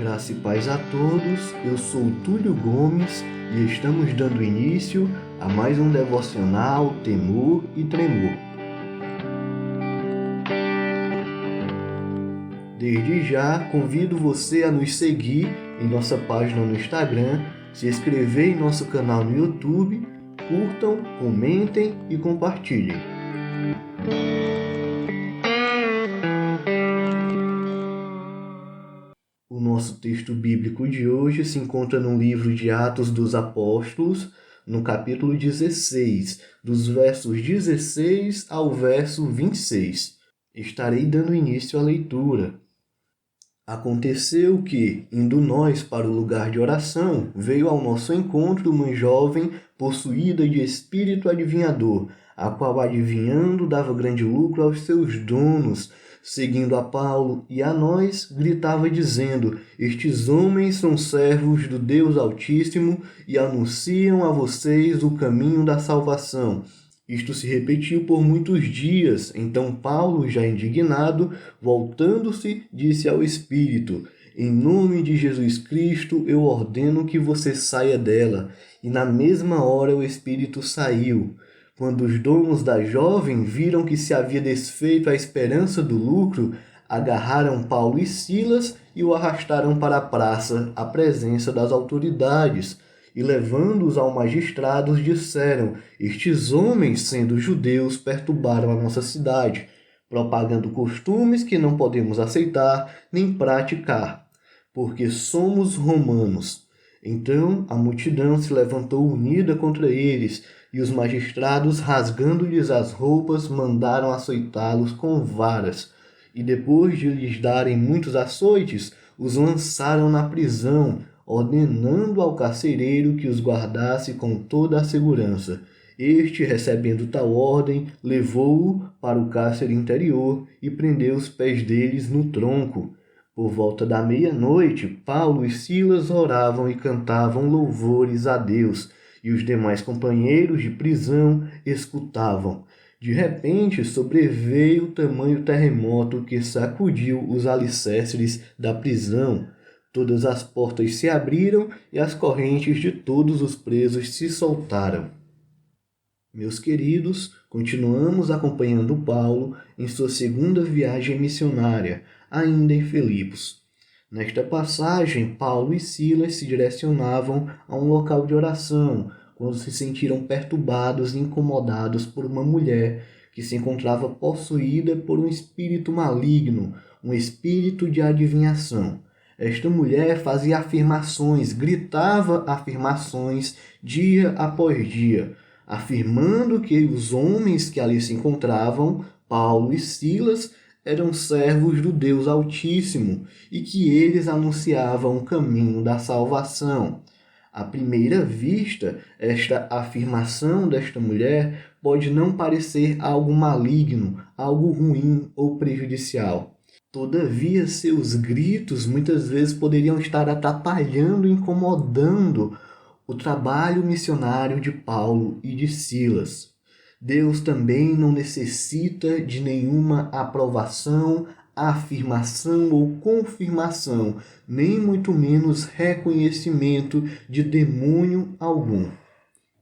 Graça e paz a todos, eu sou o Túlio Gomes e estamos dando início a mais um devocional Temor e Tremor. Desde já, convido você a nos seguir em nossa página no Instagram, se inscrever em nosso canal no YouTube, curtam, comentem e compartilhem. O nosso texto bíblico de hoje se encontra no livro de Atos dos Apóstolos, no capítulo 16, dos versos 16 ao verso 26. Estarei dando início à leitura. Aconteceu que, indo nós para o lugar de oração, veio ao nosso encontro uma jovem possuída de espírito adivinhador, a qual, adivinhando, dava grande lucro aos seus donos. Seguindo a Paulo e a nós, gritava dizendo: Estes homens são servos do Deus Altíssimo e anunciam a vocês o caminho da salvação. Isto se repetiu por muitos dias. Então Paulo, já indignado, voltando-se, disse ao Espírito: Em nome de Jesus Cristo, eu ordeno que você saia dela. E na mesma hora o Espírito saiu. Quando os donos da jovem viram que se havia desfeito a esperança do lucro, agarraram Paulo e Silas e o arrastaram para a praça, à presença das autoridades. E levando-os ao magistrado, disseram: Estes homens, sendo judeus, perturbaram a nossa cidade, propagando costumes que não podemos aceitar nem praticar, porque somos romanos. Então a multidão se levantou unida contra eles, e os magistrados, rasgando-lhes as roupas, mandaram açoitá-los com varas. E depois de lhes darem muitos açoites, os lançaram na prisão, ordenando ao carcereiro que os guardasse com toda a segurança. Este, recebendo tal ordem, levou-o para o cárcere interior e prendeu os pés deles no tronco. Por volta da meia-noite, Paulo e Silas oravam e cantavam louvores a Deus, e os demais companheiros de prisão escutavam. De repente, sobreveio tamanho terremoto que sacudiu os alicerces da prisão. Todas as portas se abriram e as correntes de todos os presos se soltaram. Meus queridos, continuamos acompanhando Paulo em sua segunda viagem missionária, ainda em Filipos. Nesta passagem, Paulo e Silas se direcionavam a um local de oração, quando se sentiram perturbados e incomodados por uma mulher que se encontrava possuída por um espírito maligno, um espírito de adivinhação. Esta mulher fazia afirmações, gritava afirmações dia após dia, afirmando que os homens que ali se encontravam, Paulo e Silas, eram servos do Deus Altíssimo e que eles anunciavam o caminho da salvação. À primeira vista, esta afirmação desta mulher pode não parecer algo maligno, algo ruim ou prejudicial. Todavia, seus gritos muitas vezes poderiam estar atrapalhando e incomodando o trabalho missionário de Paulo e de Silas. Deus também não necessita de nenhuma aprovação, afirmação ou confirmação, nem muito menos reconhecimento de demônio algum.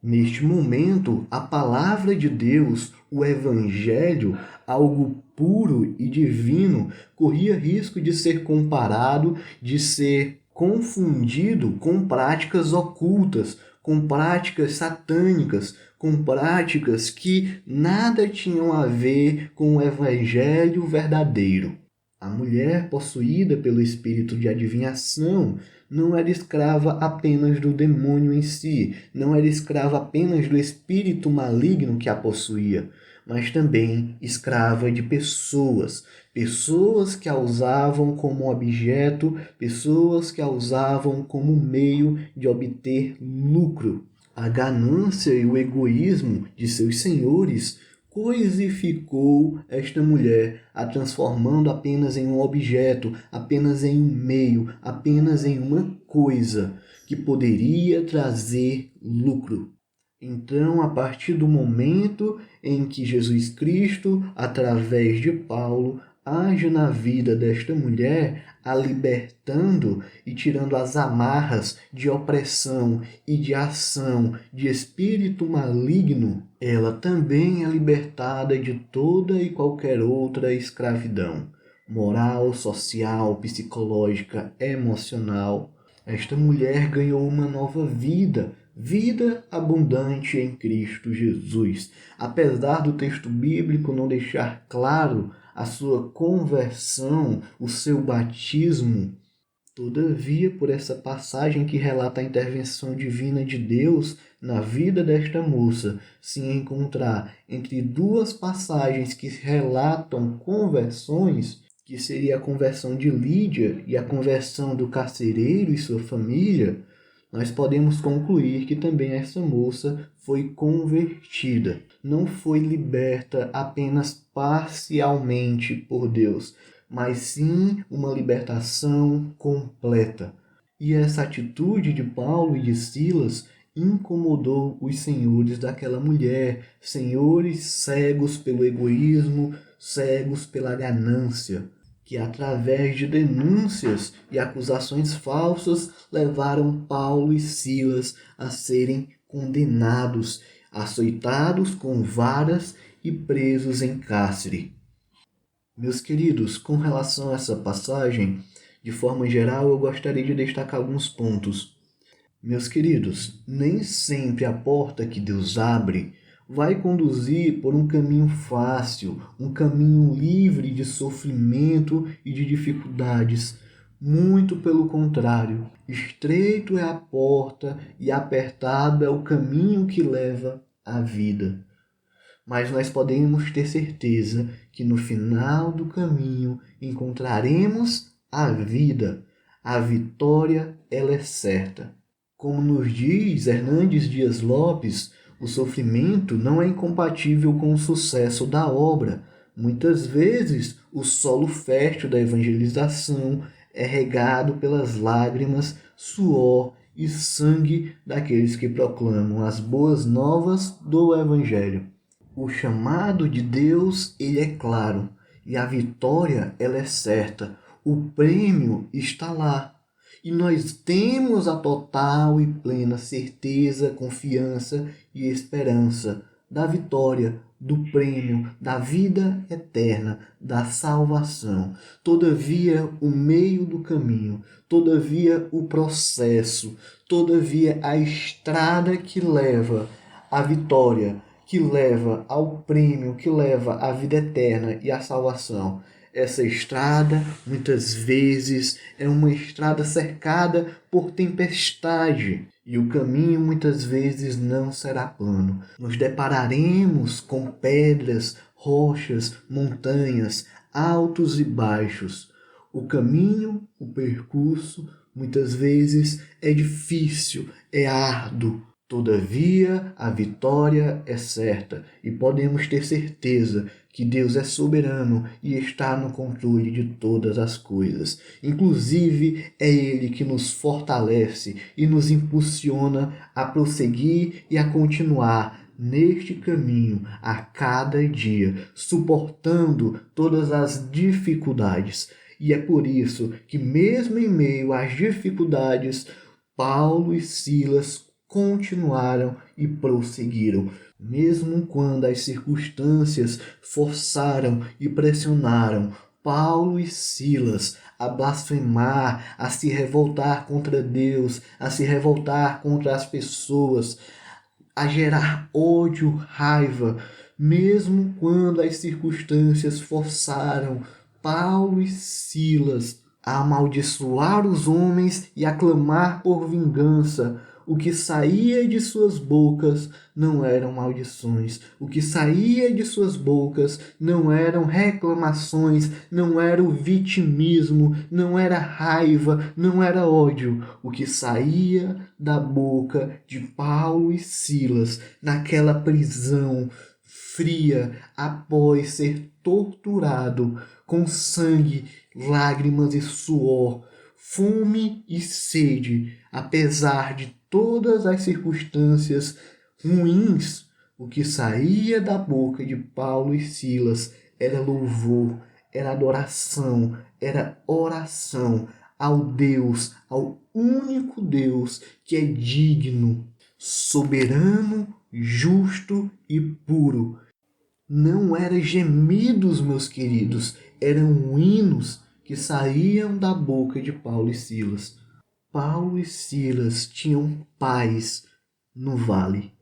Neste momento, a palavra de Deus, o Evangelho, algo puro e divino, corria risco de ser comparado, de ser confundido com práticas ocultas, com práticas satânicas, com práticas que nada tinham a ver com o Evangelho verdadeiro. A mulher possuída pelo espírito de adivinhação não era escrava apenas do demônio em si, não era escrava apenas do espírito maligno que a possuía, mas também escrava de pessoas que a usavam como objeto, pessoas que a usavam como meio de obter lucro. A ganância e o egoísmo de seus senhores coisificou esta mulher, a transformando apenas em um objeto, apenas em um meio, apenas em uma coisa que poderia trazer lucro. Então, a partir do momento em que Jesus Cristo, através de Paulo, Age na vida desta mulher, a libertando e tirando as amarras de opressão e de ação de espírito maligno. Ela também é libertada de toda e qualquer outra escravidão, moral, social, psicológica, emocional. Esta mulher ganhou uma nova vida, vida abundante em Cristo Jesus. Apesar do texto bíblico não deixar claro a sua conversão, o seu batismo, todavia, por essa passagem que relata a intervenção divina de Deus na vida desta moça, se encontrar entre duas passagens que relatam conversões, que seria a conversão de Lídia e a conversão do carcereiro e sua família, nós podemos concluir que também essa moça foi convertida. Não foi liberta apenas parcialmente por Deus, mas sim uma libertação completa. E essa atitude de Paulo e de Silas incomodou os senhores daquela mulher, senhores cegos pelo egoísmo, cegos pela ganância, que através de denúncias e acusações falsas levaram Paulo e Silas a serem condenados, açoitados com varas e presos em cárcere. Meus queridos, com relação a essa passagem, de forma geral, eu gostaria de destacar alguns pontos. Meus queridos, nem sempre a porta que Deus abre vai conduzir por um caminho fácil, um caminho livre de sofrimento e de dificuldades. Muito pelo contrário, estreito é a porta e apertado é o caminho que leva à vida. Mas nós podemos ter certeza que no final do caminho encontraremos a vida. A vitória, ela é certa. Como nos diz Hernandes Dias Lopes, o sofrimento não é incompatível com o sucesso da obra. Muitas vezes, o solo fértil da evangelização é regado pelas lágrimas, suor e sangue daqueles que proclamam as boas novas do Evangelho. O chamado de Deus, ele é claro, e a vitória, ela é certa. O prêmio está lá. E nós temos a total e plena certeza, confiança e esperança da vitória, do prêmio, da vida eterna, da salvação. Todavia, o meio do caminho, todavia, o processo, todavia, a estrada que leva à vitória, que leva ao prêmio, que leva à vida eterna e à salvação. Essa estrada, muitas vezes, é uma estrada cercada por tempestade. E o caminho, muitas vezes, não será plano. Nos depararemos com pedras, rochas, montanhas, altos e baixos. O caminho, o percurso, muitas vezes, é difícil, é árduo. Todavia, a vitória é certa e podemos ter certeza que Deus é soberano e está no controle de todas as coisas. Inclusive, é Ele que nos fortalece e nos impulsiona a prosseguir e a continuar neste caminho a cada dia, suportando todas as dificuldades. E é por isso que, mesmo em meio às dificuldades, Paulo e Silas continuaram e prosseguiram, mesmo quando as circunstâncias forçaram e pressionaram Paulo e Silas a blasfemar, a se revoltar contra Deus, a se revoltar contra as pessoas, a gerar ódio, raiva, mesmo quando as circunstâncias forçaram Paulo e Silas a amaldiçoar os homens e a clamar por vingança. O que saía de suas bocas não eram maldições. O que saía de suas bocas não eram reclamações, não era o vitimismo, não era raiva, não era ódio. O que saía da boca de Paulo e Silas naquela prisão fria após ser torturado com sangue, lágrimas e suor, fome e sede, apesar de todas as circunstâncias ruins, o que saía da boca de Paulo e Silas era louvor, era adoração, era oração ao Deus, ao único Deus que é digno, soberano, justo e puro. Não eram gemidos, meus queridos, eram hinos que saíam da boca de Paulo e Silas. Paulo e Silas tinham paz no vale.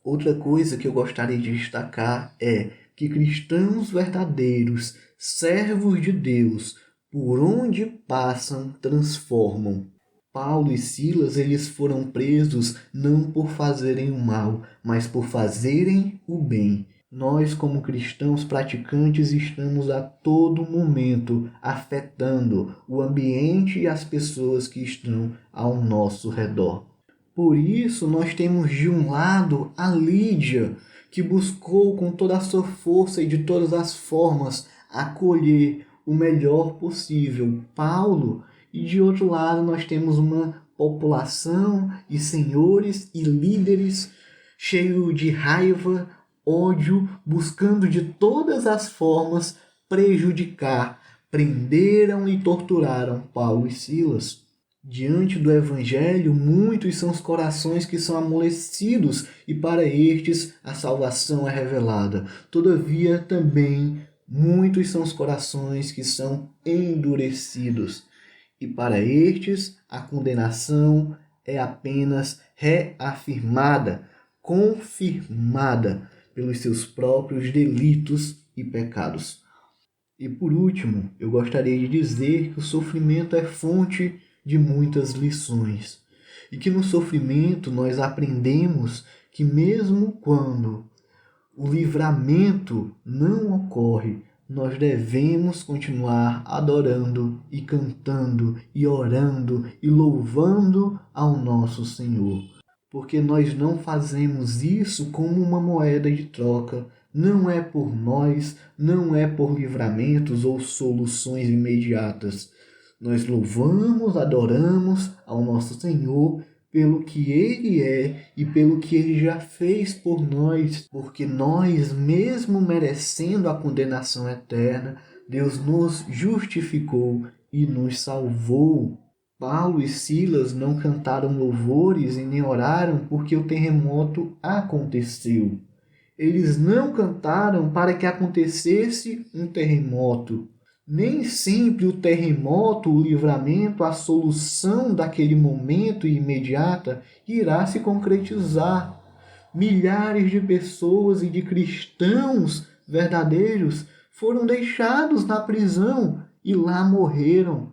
Outra coisa que eu gostaria de destacar é que cristãos verdadeiros, servos de Deus, por onde passam, transformam. Paulo e Silas, eles foram presos não por fazerem o mal, mas por fazerem o bem. Nós, como cristãos praticantes, estamos a todo momento afetando o ambiente e as pessoas que estão ao nosso redor. Por isso, nós temos de um lado a Lídia, que buscou com toda a sua força e de todas as formas acolher o melhor possível Paulo, e de outro lado nós temos uma população e senhores e líderes cheios de raiva, ódio, buscando de todas as formas prejudicar, prenderam e torturaram Paulo e Silas. Diante do Evangelho, muitos são os corações que são amolecidos, e para estes a salvação é revelada. Todavia, também, muitos são os corações que são endurecidos, e para estes a condenação é apenas reafirmada, confirmada pelos seus próprios delitos e pecados. E por último, eu gostaria de dizer que o sofrimento é fonte de muitas lições, e que no sofrimento nós aprendemos que mesmo quando o livramento não ocorre, nós devemos continuar adorando e cantando e orando e louvando ao nosso Senhor, porque nós não fazemos isso como uma moeda de troca. Não é por nós, não é por livramentos ou soluções imediatas. Nós louvamos, adoramos ao nosso Senhor pelo que Ele é e pelo que Ele já fez por nós, porque nós, mesmo merecendo a condenação eterna, Deus nos justificou e nos salvou. Paulo e Silas não cantaram louvores e nem oraram porque o terremoto aconteceu. Eles não cantaram para que acontecesse um terremoto. Nem sempre o terremoto, o livramento, a solução daquele momento imediata irá se concretizar. Milhares de pessoas e de cristãos verdadeiros foram deixados na prisão e lá morreram.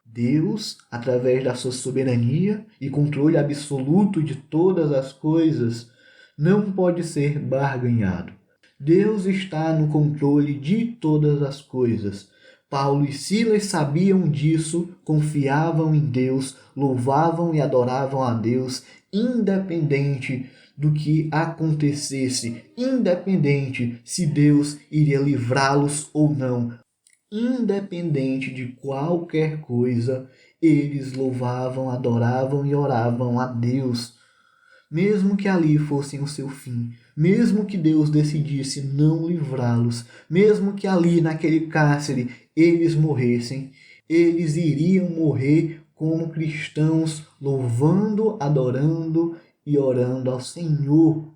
Deus, através da sua soberania e controle absoluto de todas as coisas, não pode ser barganhado. Deus está no controle de todas as coisas. Paulo e Silas sabiam disso, confiavam em Deus, louvavam e adoravam a Deus, independente do que acontecesse, independente se Deus iria livrá-los ou não, independente de qualquer coisa, eles louvavam, adoravam e oravam a Deus. Mesmo que ali fossem o seu fim, mesmo que Deus decidisse não livrá-los, mesmo que ali naquele cárcere eles morressem, eles iriam morrer como cristãos, louvando, adorando e orando ao Senhor.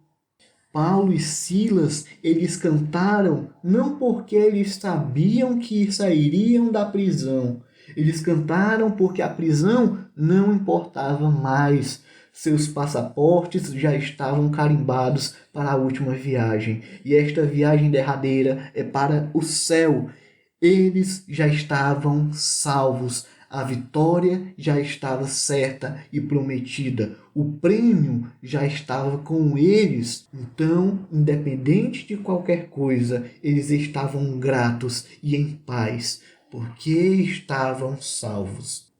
Paulo e Silas, eles cantaram não porque eles sabiam que sairiam da prisão, eles cantaram porque a prisão não importava mais. Seus passaportes já estavam carimbados para a última viagem, e esta viagem derradeira é para o céu. Eles já estavam salvos, a vitória já estava certa e prometida, o prêmio já estava com eles. Então, independente de qualquer coisa, eles estavam gratos e em paz, porque estavam salvos.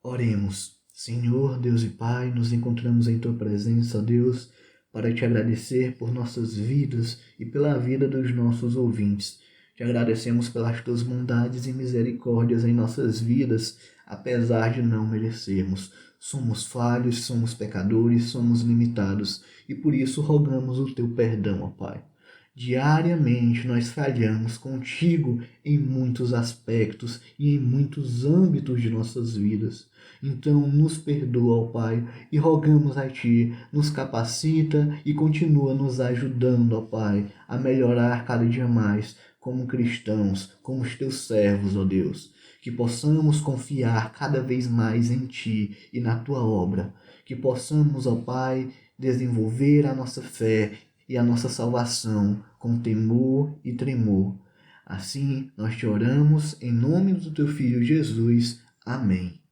Oremos. Senhor, Deus e Pai, nos encontramos em Tua presença, Deus, para Te agradecer por nossas vidas e pela vida dos nossos ouvintes. Te agradecemos pelas Tuas bondades e misericórdias em nossas vidas, apesar de não merecermos. Somos falhos, somos pecadores, somos limitados, e por isso rogamos o Teu perdão, ó Pai. Diariamente nós falhamos contigo em muitos aspectos e em muitos âmbitos de nossas vidas. Então nos perdoa, ó Pai, e rogamos a Ti, nos capacita e continua nos ajudando, ó Pai, a melhorar cada dia mais como cristãos, como os Teus servos, ó Deus. Que possamos confiar cada vez mais em Ti e na Tua obra. Que possamos, ó Pai, desenvolver a nossa fé e a nossa salvação com temor e tremor. Assim, nós te oramos em nome do Teu Filho Jesus. Amém.